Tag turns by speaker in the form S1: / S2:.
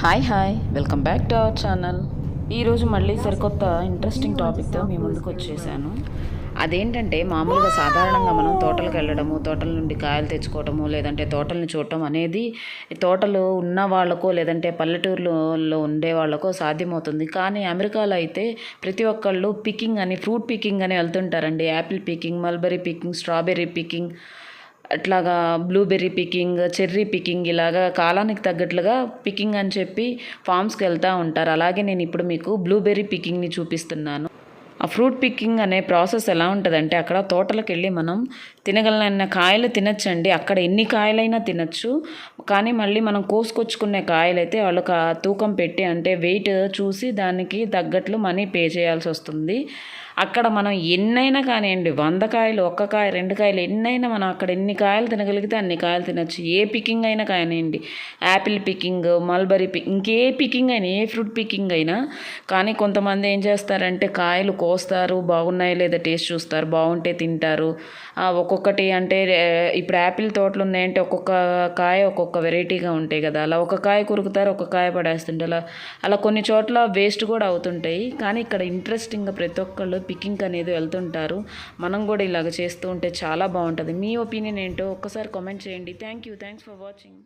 S1: Hi welcome back to our channel. ఈరోజు మళ్ళీ సరికొత్త ఇంట్రెస్టింగ్ టాపిక్తో మీ ముందుకు వచ్చేసాను. అదేంటంటే మామూలుగా సాధారణంగా మనం తోటలకు వెళ్ళడము, తోటల నుండి కాయలు తెచ్చుకోవటము, లేదంటే తోటలను చూడటం అనేది తోటలు ఉన్న వాళ్ళకో లేదంటే పల్లెటూరులో ఉండే వాళ్ళకో సాధ్యమవుతుంది. కానీ అమెరికాలో అయితే ప్రతి ఒక్కళ్ళు పికింగ్ అని, ఫ్రూట్ పికింగ్ అని వెళ్తుంటారండి. Apple picking, mulberry picking, strawberry picking, అట్లాగా బ్లూబెర్రీ పికింగ్, చెర్రీ పికింగ్, ఇలాగా కాలానికి తగ్గట్లుగా పికింగ్ అని చెప్పి ఫామ్స్కి వెళ్తూ ఉంటారు. అలాగే నేను ఇప్పుడు మీకు బ్లూబెర్రీ పికింగ్ని చూపిస్తున్నాను. ఆ ఫ్రూట్ పికింగ్ అనే ప్రాసెస్ ఎలా ఉంటుందంటే, అక్కడ తోటలకు వెళ్ళి మనం తినగలన్న కాయలు తినచ్చండి. అక్కడ ఎన్ని కాయలైనా తినచ్చు. కానీ మళ్ళీ మనం కోసుకొచ్చుకునే కాయలైతే వాళ్ళు తూకం పెట్టి, అంటే వెయిట్ చూసి దానికి తగ్గట్లు మనీ పే చేయాల్సి వస్తుంది. అక్కడ మనం ఎన్నైనా కానివ్వండి, 100 కాయలు, 1 కాయ, 2 కాయలు, ఎన్నైనా మనం అక్కడ ఎన్ని కాయలు తినగలిగితే అన్ని కాయలు తినచ్చు. ఏ పికింగ్ అయినా కానివ్వండి, యాపిల్ పికింగ్, మల్బరీ పికింగ్, ఇంకే పికింగ్ అయినా, ఏ ఫ్రూట్ పికింగ్ అయినా. కానీ కొంతమంది ఏం చేస్తారంటే కాయలు కోస్తారు, బాగున్నాయో లేదా టేస్ట్ చూస్తారు, బాగుంటే తింటారు. ఒక్కొక్కటి అంటే ఇప్పుడు యాపిల్ తోటలు ఉన్నాయంటే ఒక్కొక్క కాయ ఒక్కొక్క వెరైటీగా ఉంటాయి కదా, అలా ఒక కాయ కొరుకుతారు, ఒక కాయ పడేస్తుంటారు. అలా కొన్ని చోట్ల వేస్ట్ కూడా అవుతుంటాయి. కానీ ఇక్కడ ఇంట్రెస్టింగ్గా ప్రతి ఒక్కళ్ళు పికింగ్ అనేది వెళ్తుంటారు. మనం కూడా ఇలాగ చేస్తూ ఉంటే చాలా బాగుంటుంది. మీ ఒపీనియన్ ఏంటో ఒక్కసారి కామెంట్ చేయండి. Thanks for watching.